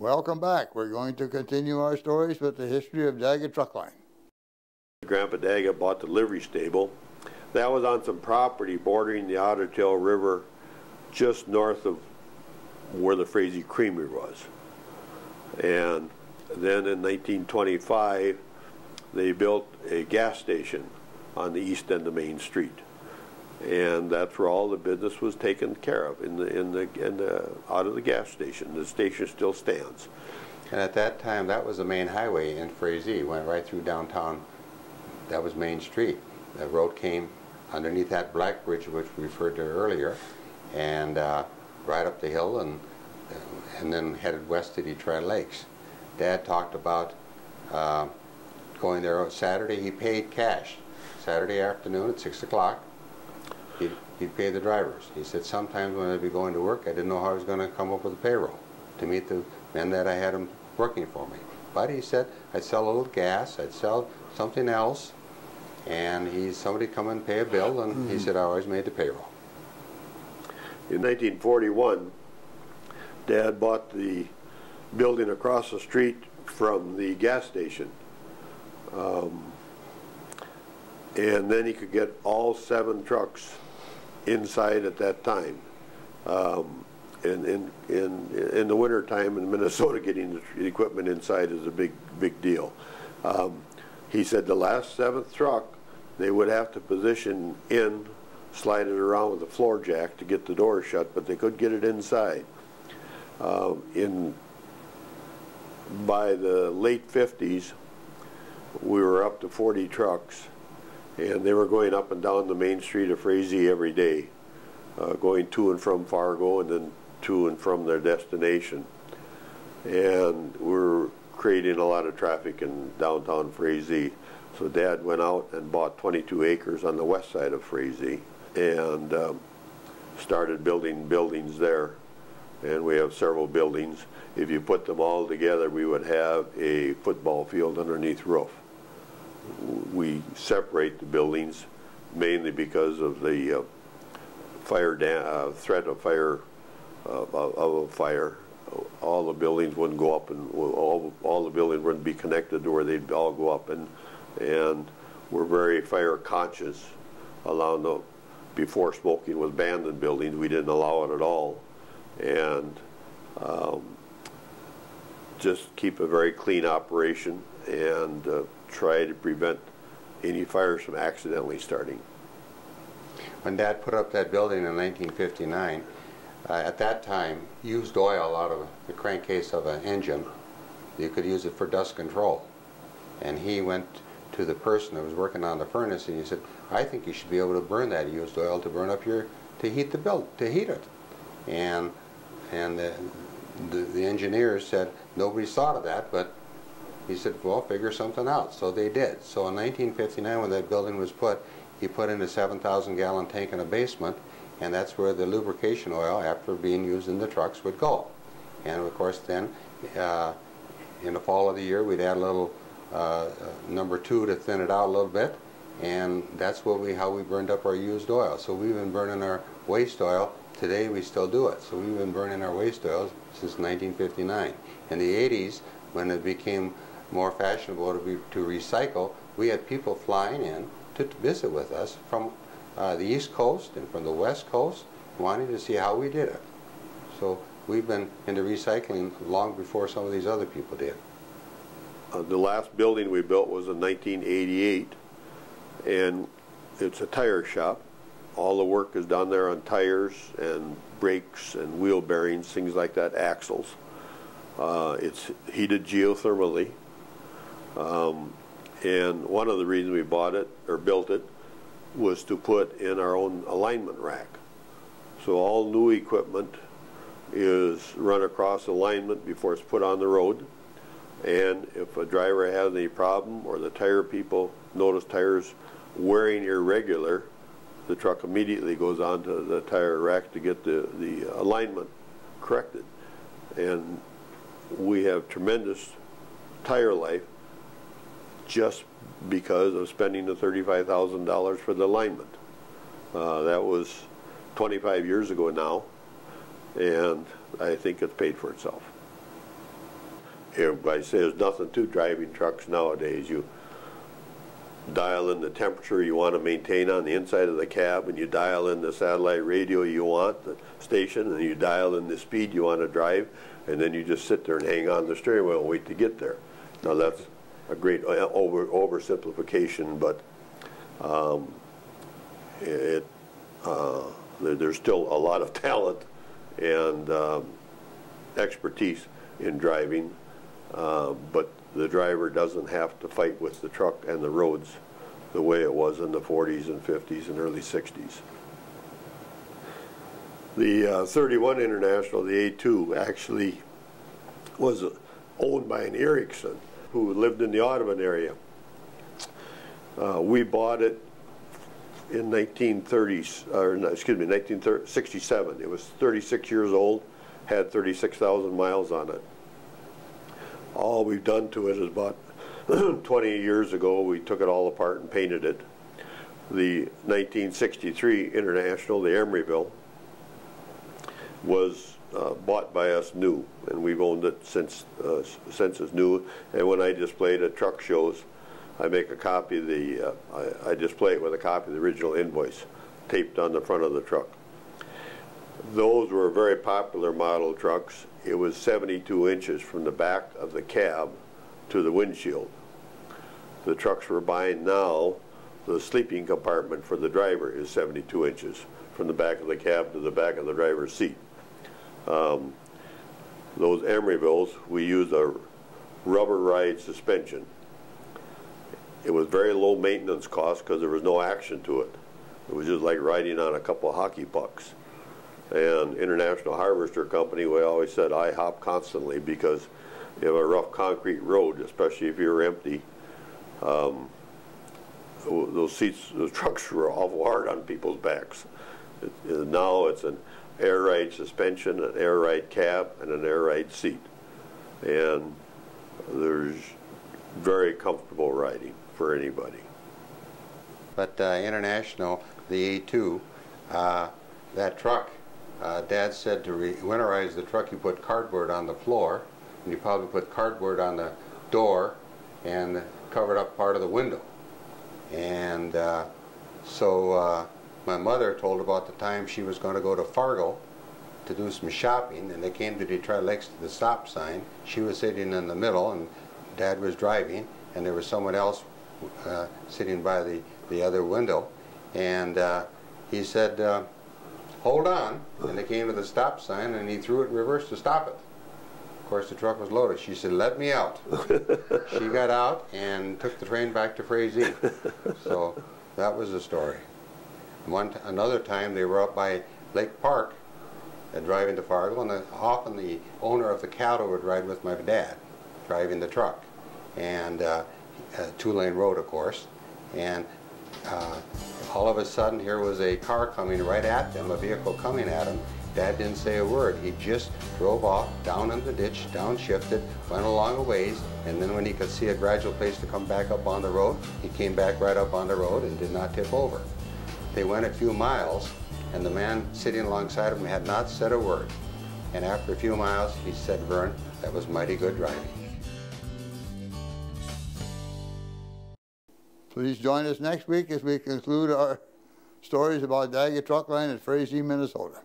Welcome back. We're going to continue our stories with the history of Daggett Truckline. Grandpa Daggett bought the livery stable. That was on some property bordering the Otter Tail River just north of where the Frazee Creamery was. And then in 1925, they built a gas station on the east end of Main Street. And that's where all the business was taken care of out of the gas station. The station still stands. And at that time, that was the main highway in Frazee. Went right through downtown. That was Main Street. The road came underneath that black bridge, which we referred to earlier, and right up the hill, and then headed west to Detroit Lakes. Dad talked about going there on Saturday. He paid cash. Saturday afternoon at 6 o'clock. He'd pay the drivers. He said sometimes when I'd be going to work, I didn't know how I was going to come up with a payroll to meet the men that I had them working for me. But he said I'd sell a little gas, I'd sell something else, and somebody come and pay a bill, and he said I always made the payroll. In 1941, Dad bought the building across the street from the gas station. And then he could get all 7 trucks inside at that time. In the winter time in Minnesota, getting the equipment inside is a big deal. He said the last 7th truck they would have to position in, slide it around with a floor jack to get the door shut, but they could get it inside. By the late 50s, we were up to 40 trucks. And they were going up and down the main street of Frazee every day, going to and from Fargo and then to and from their destination. And we were creating a lot of traffic in downtown Frazee. So Dad went out and bought 22 acres on the west side of Frazee and started building buildings there. And we have several buildings. If you put them all together, we would have a football field underneath roof. We separate the buildings mainly because of the threat of fire. All the buildings wouldn't go up, and all the buildings wouldn't be connected to where they'd all go up, and we're very fire conscious. Before smoking was banned in buildings, we didn't allow it at all, and just keep a very clean operation and try to prevent any fires from accidentally starting. When Dad put up that building in 1959, at that time, used oil out of the crankcase of an engine, you could use it for dust control. And he went to the person that was working on the furnace and he said, I think you should be able to burn that used oil to burn up to heat it. And the engineers said, nobody's thought of that, but he said, well, figure something out. So they did. So in 1959, when that building was put, he put in a 7,000-gallon tank in a basement, and that's where the lubrication oil, after being used in the trucks, would go. And of course, then, in the fall of the year, we'd add a little number 2 to thin it out a little bit, and that's how we burned up our used oil. So we've been burning our waste oil. Today, we still do it. So we've been burning our waste oil since 1959. In the 80s, when it became more fashionable to recycle, we had people flying in to visit with us from the East Coast and from the West Coast, wanting to see how we did it. So we've been into recycling long before some of these other people did. The last building we built was in 1988, and it's a tire shop. All the work is done there on tires and brakes and wheel bearings, things like that, axles. It's heated geothermally. And one of the reasons we bought it or built it was to put in our own alignment rack. So all new equipment is run across alignment before it's put on the road. And if a driver has any problem or the tire people notice tires wearing irregular, the truck immediately goes onto the tire rack to get the alignment corrected. And we have tremendous tire life just because of spending the $35,000 for the alignment. That was 25 years ago now, and I think it's paid for itself. everybody says there's nothing to driving trucks nowadays. You dial in the temperature you want to maintain on the inside of the cab, and you dial in the satellite radio you want, the station, and you dial in the speed you want to drive, and then you just sit there and hang on the steering wheel and wait to get there. Now that's a great oversimplification, but there's still a lot of talent and expertise in driving, but the driver doesn't have to fight with the truck and the roads the way it was in the 40s and 50s and early 60s. The 31 International, the A2, actually was owned by an Ericsson who lived in the Audubon area. We bought it in 1967. It was 36 years old, had 36,000 miles on it. All we've done to it is about 20 years ago, we took it all apart and painted it. The 1963 International, the Emeryville, was bought by us new, and we've owned it since it's new. And when I display it at truck shows, I make a copy of the, I display it with a copy of the original invoice taped on the front of the truck. Those were very popular model trucks. It was 72 inches from the back of the cab to the windshield. The trucks we're buying now, the sleeping compartment for the driver is 72 inches from the back of the cab to the back of the driver's seat. Those Emeryvilles, we used a rubber ride suspension. It was very low maintenance cost because there was no action to it. It was just like riding on a couple of hockey pucks. And International Harvester Company, we always said, I hop constantly, because you have a rough concrete road, especially if you're empty. Those seats, those trucks were awful hard on people's backs. Now it's an air ride suspension, an air ride cab, and an air ride seat. And there's very comfortable riding for anybody. But International, the A2, that truck, Dad said to winterize the truck, you put cardboard on the floor, and you probably put cardboard on the door and covered up part of the window. And so my mother told about the time she was going to go to Fargo to do some shopping, and they came to Detroit Lakes to the stop sign. She was sitting in the middle, and Dad was driving, and there was someone else sitting by the other window, and he said, hold on, and they came to the stop sign, and he threw it in reverse to stop it. Of course, the truck was loaded. She said, let me out. She got out and took the train back to Frazee. So that was the story. Another time, they were up by Lake Park driving to Fargo, and often the owner of the cattle would ride with my dad, driving the truck. And two-lane road, of course. And all of a sudden, here was a car coming right at them, a vehicle coming at them. Dad didn't say a word. He just drove off, down in the ditch, downshifted, went along a ways, and then when he could see a gradual place to come back up on the road, he came back right up on the road and did not tip over. They went a few miles, and the man sitting alongside of him had not said a word. And after a few miles, he said, Vern, that was mighty good driving. Please join us next week as we conclude our stories about Daggett Truckline at Frazee, Minnesota.